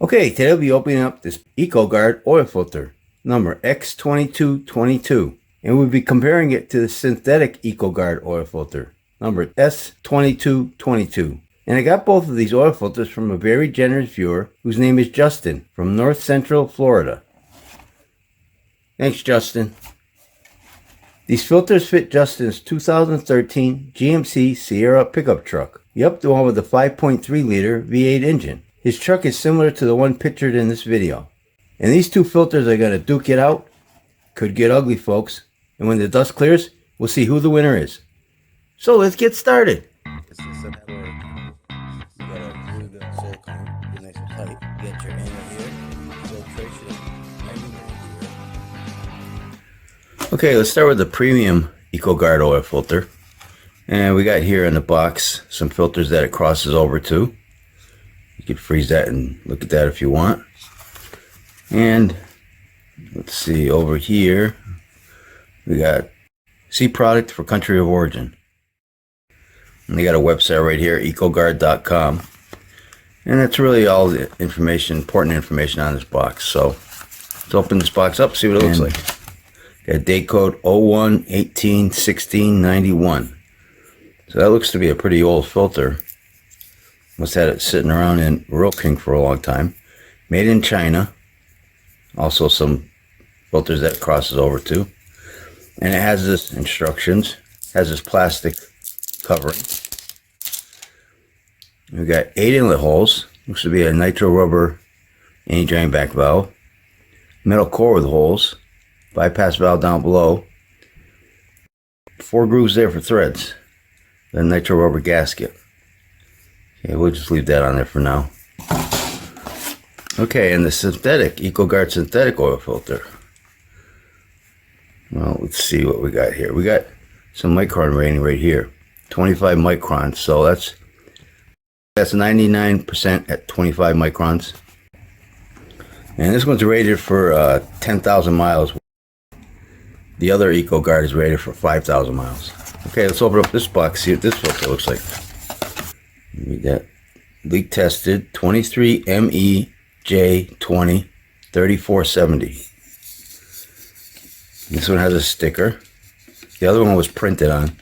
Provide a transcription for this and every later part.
Okay, today we'll be opening up this Ecogard oil filter, number X2222, and we'll be comparing it to the synthetic Ecogard oil filter, number S2222. And I got both of these oil filters from a very generous viewer whose name is Justin from North Central Florida. Thanks, Justin. These filters fit Justin's 2013 GMC Sierra pickup truck. Yep, the one with the 5.3 liter V8 engine. His truck is similar to the one pictured in this video. And these two filters are going to duke it out. Could get ugly, folks. And when the dust clears, we'll see who the winner is. So let's get started. This is a matter of, you gotta glue the silicone, get nice and tight, get your angle here, filtration, Okay, let's start with the premium Ecogard oil filter. And we got here in the box some filters that it crosses over to. You can freeze that and look at that if you want. And let's see, over here we got C product for country of origin. And they got a website right here, ecogard.com. And that's really all the information, important information on this box. So let's open this box up, see what it looks like. Got date code 01/18/1691. So that looks to be a pretty old filter. Must have had it sitting around in Royal King for a long time. Made in China. Also some filters that it crosses over to. And it has this instructions. Has this plastic covering. We've got 8 inlet holes. Looks to be a nitro rubber anti-drain back valve. Metal core with holes. Bypass valve down below. 4 grooves there for threads. Then nitro rubber gasket. Okay, we'll just leave that on there for now. Okay, and the synthetic, Ecogard synthetic oil filter. Well, let's see what we got here. We got some micron rating right here. 25 microns, so that's 99% at 25 microns. And this one's rated for 10,000 miles. The other Ecogard is rated for 5,000 miles. Okay, let's open up this box, see what this filter looks like. We got leak tested 23 MEJ20 3470. This one has a sticker. The other one was printed on.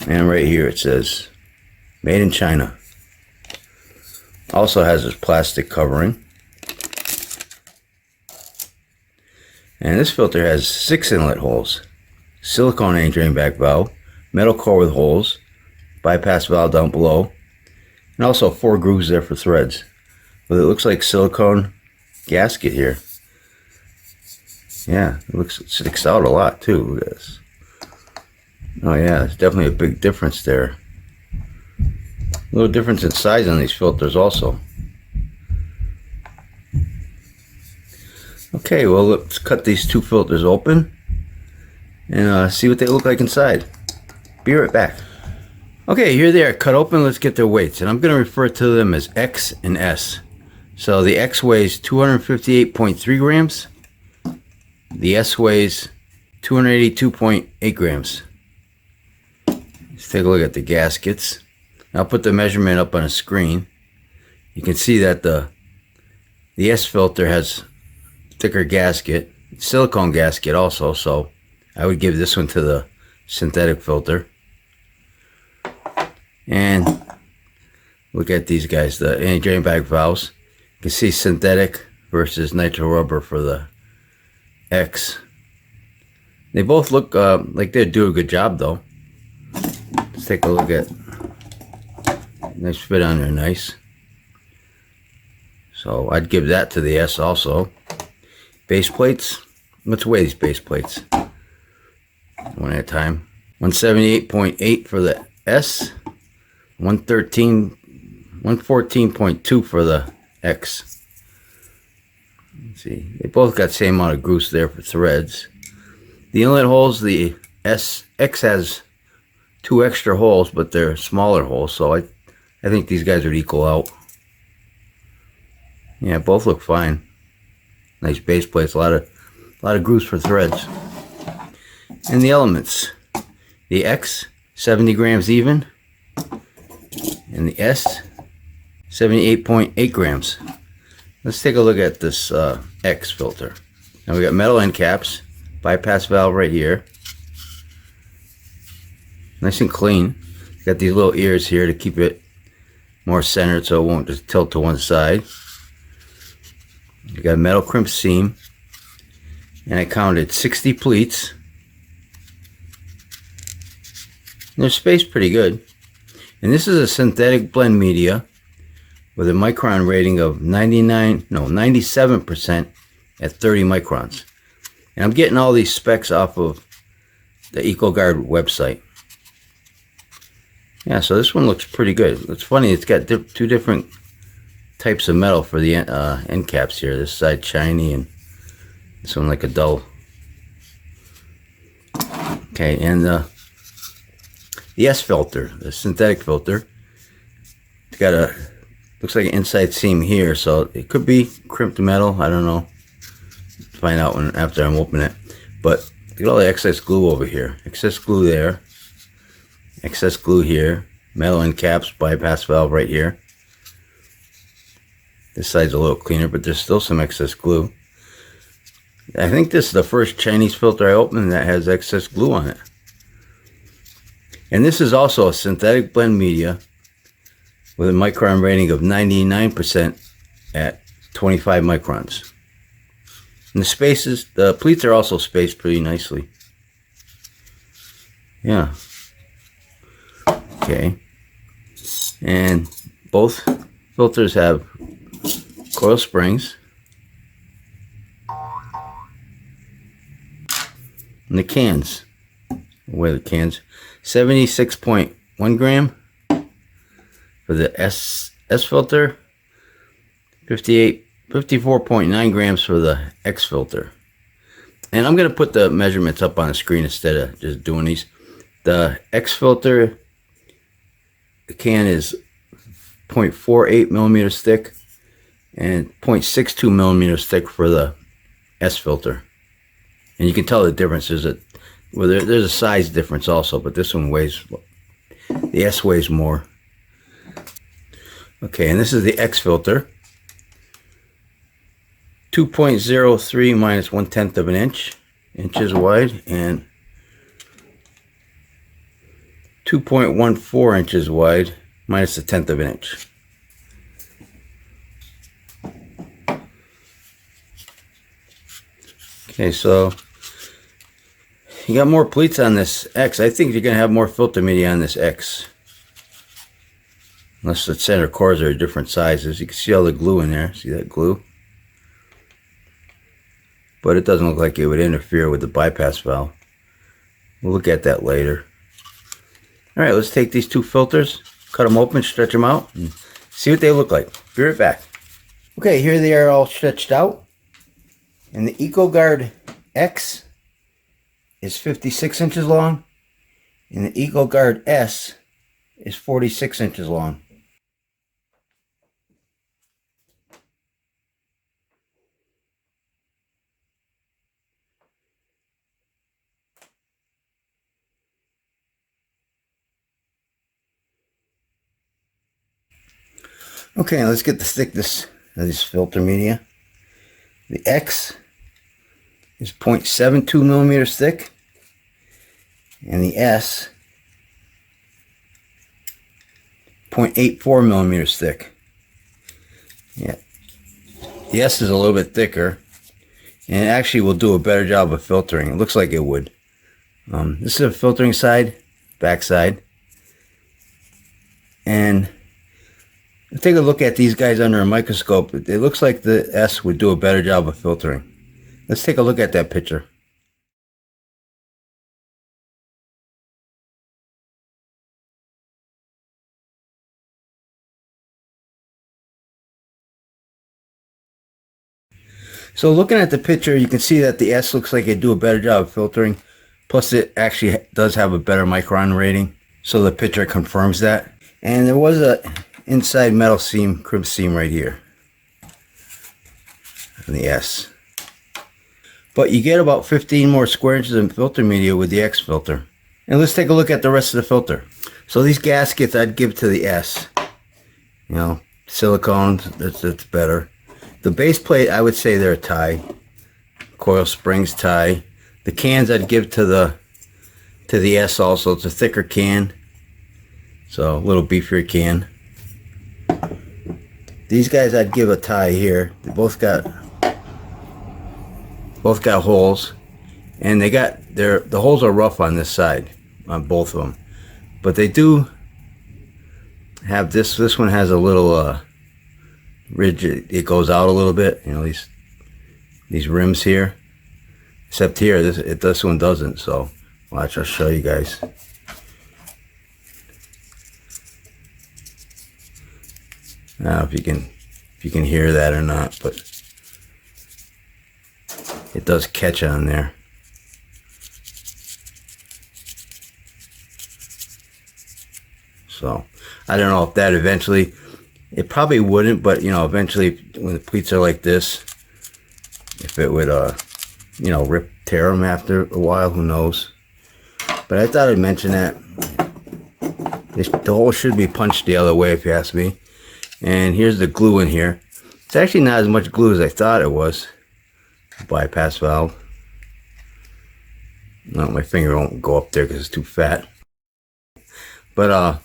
And right here it says made in China. Also has this plastic covering. And this filter has 6 inlet holes. Silicone anti-drain back valve, metal core with holes, bypass valve down below, and also 4 grooves there for threads. But it looks like silicone gasket here. Yeah, it sticks out a lot too. Look at this. Oh yeah, there's definitely a big difference there. A little difference in size on these filters also. Okay, well let's cut these two filters open and see what they look like inside. Be right back. Okay, here they are cut open. Let's get their weights, and I'm going to refer to them as X and S. So the X weighs 258.3 grams. The S weighs 282.8 grams. Let's take a look at the gaskets. I'll put the measurement up on a screen. You can see that the S filter has thicker gasket, silicone gasket also, so I would give this one to the synthetic filter. And look at these guys, the anti-drain back valves. You can see synthetic versus nitro rubber for the X. They both look like they do a good job though. Let's take a look at, nice fit on there, nice. So I'd give that to the S also. Base plates, let's weigh these base plates one at a time. 178.8 for the S, 114.2 for the X. Let's see, they both got the same amount of grooves there for threads. The inlet holes, the X has 2 extra holes, but they're smaller holes, so I think these guys would equal out. Yeah, both look fine. Nice base plates, a lot of grooves for threads. And the elements, the X 70 grams even, and the S 78.8 grams. Let's take a look at this X filter. Now we got metal end caps, bypass valve right here. Nice and clean. Got these little ears here to keep it more centered so it won't just tilt to one side. You got a metal crimp seam, and I counted 60 pleats. They're spaced pretty good. And this is a synthetic blend media with a micron rating of 97% at 30 microns. And I'm getting all these specs off of the Ecogard website. Yeah, so this one looks pretty good. It's funny, it's got two different types of metal for the end caps here. This side shiny and this one like a dull. Okay, and the S filter, the synthetic filter, it's got a, looks like an inside seam here, so it could be crimped metal. I don't know. Find out when after I'm opening it. But look at all the excess glue over here. Excess glue there. Excess glue here. Metal end caps, bypass valve right here. This side's a little cleaner, but there's still some excess glue. I think this is the first Chinese filter I opened that has excess glue on it. And this is also a synthetic blend media with a micron rating of 99% at 25 microns. And the spaces, the pleats are also spaced pretty nicely. Yeah. Okay. And both filters have coil springs. And the cans. Where the cans? 76.1 gram for the S filter. 54.9 grams for the X filter. And I'm going to put the measurements up on the screen instead of just doing these. The X filter, the can is 0.48 millimeters thick and 0.62 millimeters thick for the S filter. And you can tell the difference. There's a size difference also, but this one weighs, the S weighs more. Okay, and this is the X filter. 2.03 minus 1/10 of an inches wide, and 2.14 inches wide minus 1/10 of an inch. Okay, so you got more pleats on this X. I think you're going to have more filter media on this X. Unless the center cores are different sizes. You can see all the glue in there. See that glue? But it doesn't look like it would interfere with the bypass valve. We'll look at that later. Alright, let's take these two filters, cut them open, stretch them out, and see what they look like. Be right back. Okay, here they are all stretched out. And the Ecogard X is 56 inches long, and the Ecogard S is 46 inches long. Okay, let's get the thickness of this filter media. The X is 0.72 millimeters thick, and the S 0.84 millimeters thick. Yeah, the S is a little bit thicker, and it actually will do a better job of filtering. It looks like it would. This is a filtering side, back side, and take a look at these guys under a microscope. It looks like the S would do a better job of filtering. Let's take a look at that picture. So looking at the picture, you can see that the S looks like it'd do a better job of filtering. Plus it actually does have a better micron rating. So the picture confirms that. And there was a inside metal seam, crib seam right here on the S. But you get about 15 more square inches of filter media with the X filter. And let's take a look at the rest of the filter. So these gaskets I'd give to the S. You know, silicone, that's better. The base plate, I would say they're a tie. Coil springs tie. The cans I'd give to the S also. It's a thicker can, so a little beefier can. These guys I'd give a tie here. They both got holes, and the holes are rough on this side, on both of them. But they do have this. This one has a little ridge. It goes out a little bit. You know, these rims here. Except here, this one doesn't. So watch, I'll show you guys. I don't know if you can hear that or not, but it does catch on there. So I don't know if that eventually, it probably wouldn't, but you know, eventually when the pleats are like this, if it would you know, tear them after a while, who knows. But I thought I'd mention that. The hole should be punched the other way if you ask me. And here's the glue in here. It's actually not as much glue as I thought it was. Bypass valve. No, my finger won't go up there because it's too fat. But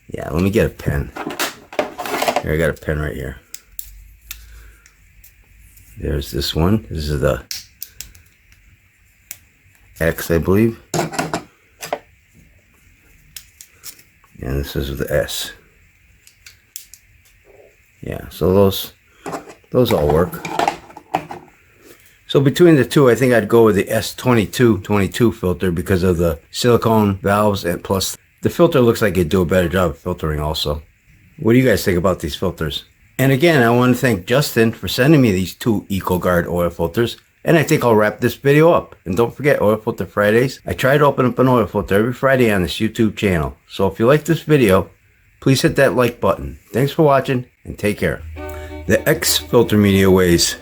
yeah, let me get a pen. Here, I got a pen right here. There's this one. This is the X, I believe. And this is the S. Yeah, so those all work. So between the two, I think I'd go with the S2222 filter because of the silicone valves, and plus the filter looks like it'd do a better job of filtering also. What do you guys think about these filters? And again, I want to thank Justin for sending me these two Ecogard oil filters. And I think I'll wrap this video up. And don't forget, Oil Filter Fridays. I try to open up an oil filter every Friday on this YouTube channel. So if you like this video, please hit that like button. Thanks for watching, and take care. The X filter media weighs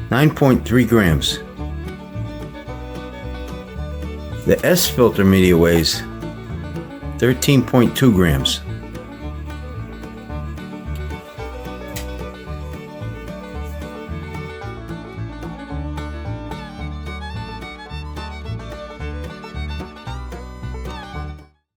9.3 grams. The S filter media weighs 13.2 grams.